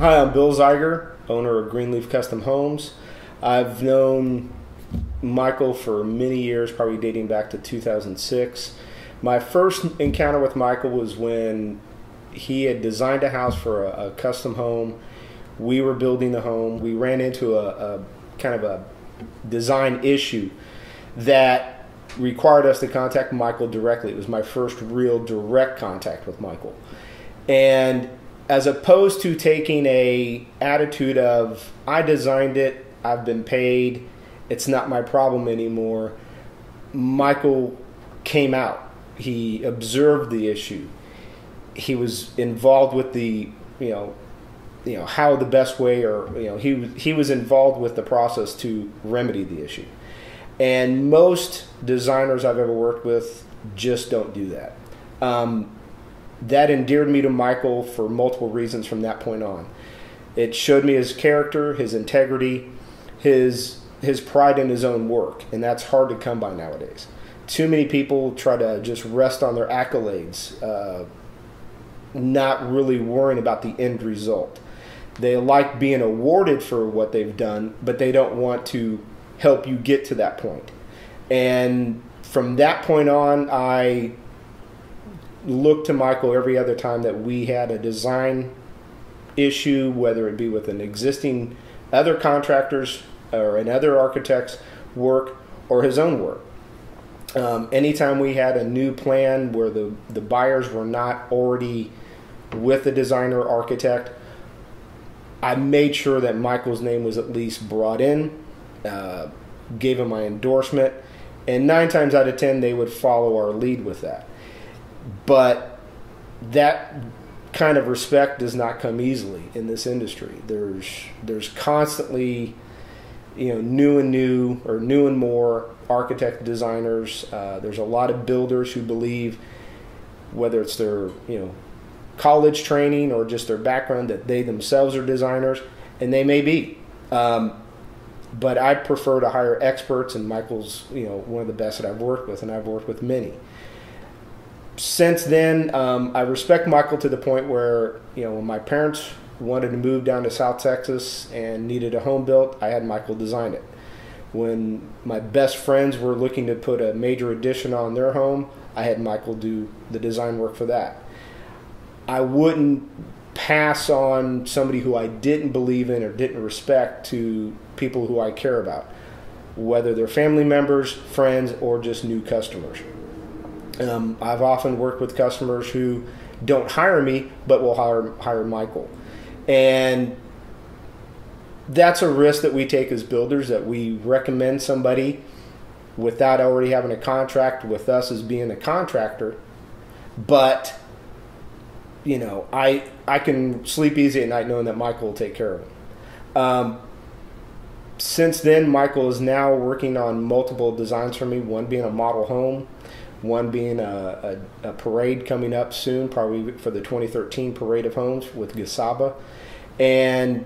Hi, I'm Bill Zeiger, owner of Greenleaf Custom Homes. I've known Michael for many years, probably dating back to 2006. My first encounter with Michael was when he had designed a house for a custom home. We were building the home. We ran into a kind of a design issue that required us to contact Michael directly. It was my first real direct contact with Michael. And as opposed to taking a attitude of, I designed it, I've been paid, it's not my problem anymore, Michael came out. He observed the issue. He was involved with the, how the best way, or he was involved with the process to remedy the issue. And most designers I've ever worked with just don't do that. That endeared me to Michael for multiple reasons from that point on. It showed me his character, his integrity, his pride in his own work, and that's hard to come by nowadays. Too many people try to just rest on their accolades, not really worrying about the end result. They like being awarded for what they've done, but they don't want to help you get to that point. And from that point on, I looked to Michael every other time that we had a design issue, whether it be with an existing other contractor's or another architect's work or his own work. Anytime we had a new plan where the buyers were not already with the designer architect, I made sure that Michael's name was at least brought in, gave him my endorsement, and 9 times out of 10 they would follow our lead with that. But that kind of respect does not come easily in this industry. There's constantly new and more architect designers. There's a lot of builders who believe, whether it's their college training or just their background, that they themselves are designers, and they may be. But I prefer to hire experts, and Michael's one of the best that I've worked with, and I've worked with many. Since then, I respect Michael to the point where, when my parents wanted to move down to South Texas and needed a home built, I had Michael design it. When my best friends were looking to put a major addition on their home, I had Michael do the design work for that. I wouldn't pass on somebody who I didn't believe in or didn't respect to people who I care about, whether they're family members, friends, or just new customers. I've often worked with customers who don't hire me, but will hire Michael. And that's a risk that we take as builders, that we recommend somebody without already having a contract with us as being a contractor. But, I can sleep easy at night knowing that Michael will take care of them. Since then, Michael is now working on multiple designs for me, one being a model home, one being a parade coming up soon, probably for the 2013 Parade of Homes with Gasaba. And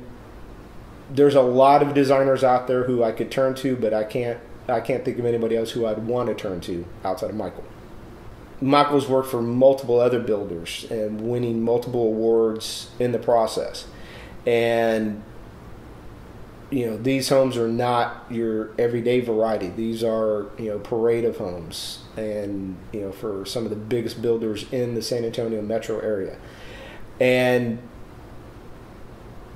there's a lot of designers out there who I could turn to, but I can't think of anybody else who I'd want to turn to outside of Michael. Michael's worked for multiple other builders and winning multiple awards in the process. And these homes are not your everyday variety. These are, parade of homes, and, for some of the biggest builders in the San Antonio metro area.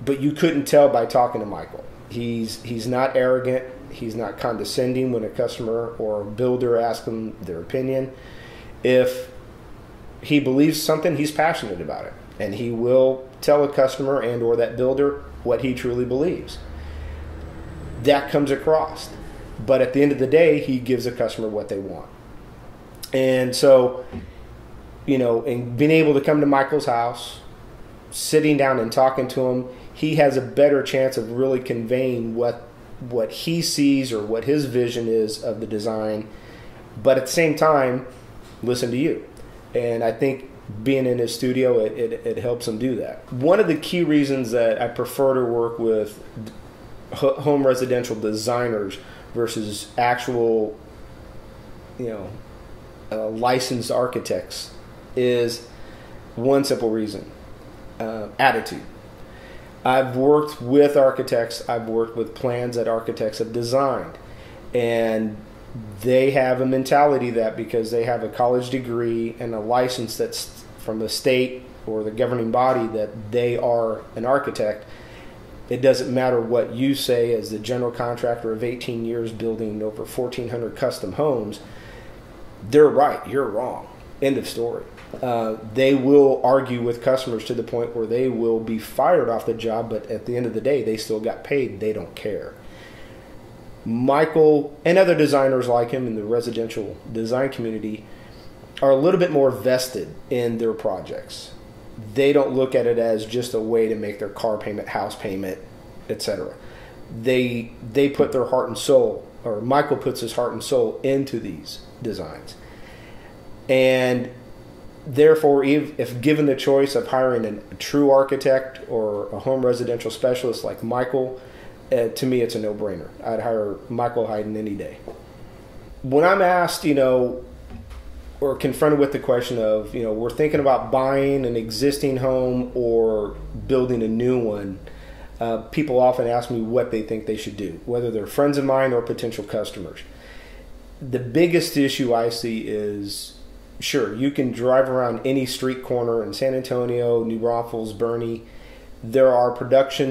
But you couldn't tell by talking to Michael. He's not arrogant. He's not condescending when a customer or a builder asks him their opinion. If he believes something, he's passionate about it, and he will tell a customer and or that builder what he truly believes. That comes across. But at the end of the day, he gives the customer what they want. And so, in being able to come to Michael's house, sitting down and talking to him, he has a better chance of really conveying what he sees or what his vision is of the design, but at the same time, listen to you. And I think being in his studio, it helps him do that. One of the key reasons that I prefer to work with home residential designers versus actual, licensed architects is one simple reason: attitude. I've worked with architects. I've worked with plans that architects have designed. And they have a mentality that because they have a college degree and a license that's from the state or the governing body that they are an architect, it doesn't matter what you say as the general contractor of 18 years building over 1,400 custom homes. They're right, you're wrong. End of story. They will argue with customers to the point where they will be fired off the job, but at the end of the day, they still got paid. They don't care. Michael and other designers like him in the residential design community are a little bit more vested in their projects. They don't look at it as just a way to make their car payment, house payment, etc. They put their heart and soul, or Michael puts his heart and soul into these designs. And therefore, if given the choice of hiring a true architect or a home residential specialist like Michael, to me it's a no-brainer. I'd hire Michael Hayden any day. When I'm asked, or confronted with the question of, we're thinking about buying an existing home or building a new one, people often ask me what they think they should do, whether they're friends of mine or potential customers. The biggest issue I see is, sure, you can drive around any street corner in San Antonio, New Braunfels, Bernie. There are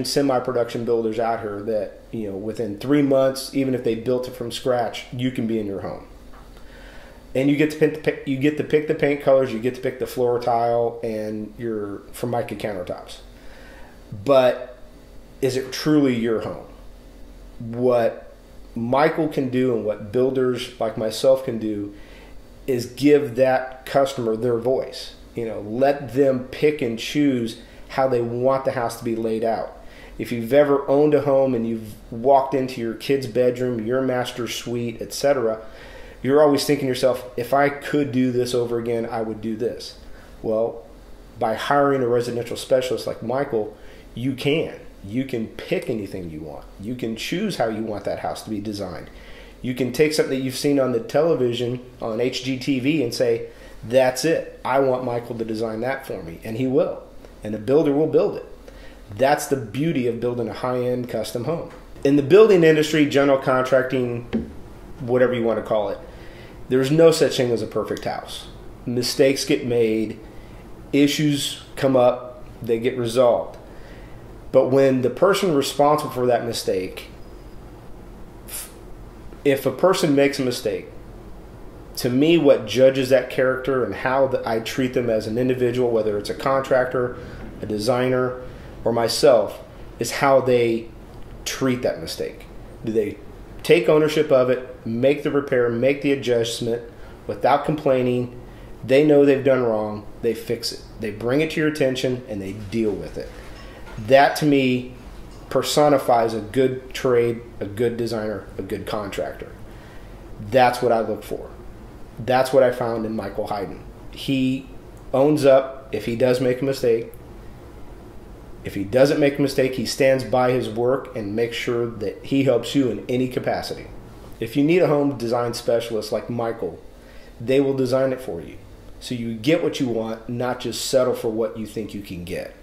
semi-production builders out here that, within 3 months, even if they built it from scratch, you can be in your home. And you get to pick the paint colors, you get to pick the floor tile, and your Formica countertops. But is it truly your home? What Michael can do and what builders like myself can do is give that customer their voice. Let them pick and choose how they want the house to be laid out. If you've ever owned a home and you've walked into your kid's bedroom, your master suite, etc., you're always thinking to yourself, if I could do this over again, I would do this. Well, by hiring a residential specialist like Michael, you can. You can pick anything you want. You can choose how you want that house to be designed. You can take something that you've seen on the television, on HGTV, and say, that's it. I want Michael to design that for me. And he will. And the builder will build it. That's the beauty of building a high-end custom home. In the building industry, general contracting, whatever you want to call it, there's no such thing as a perfect house. Mistakes get made, issues come up, they get resolved. But when the person responsible for that mistake, if a person makes a mistake, to me what judges that character and how I treat them as an individual, whether it's a contractor, a designer, or myself, is how they treat that mistake. Do they take ownership of it, make the repair, make the adjustment without complaining? They know they've done wrong, they fix it. They bring it to your attention and they deal with it. That to me personifies a good trade, a good designer, a good contractor. That's what I look for. That's what I found in Michael Hayden. He owns up if he does make a mistake. If he doesn't make a mistake, he stands by his work and makes sure that he helps you in any capacity. If you need a home design specialist like Michael, they will design it for you. So you get what you want, not just settle for what you think you can get.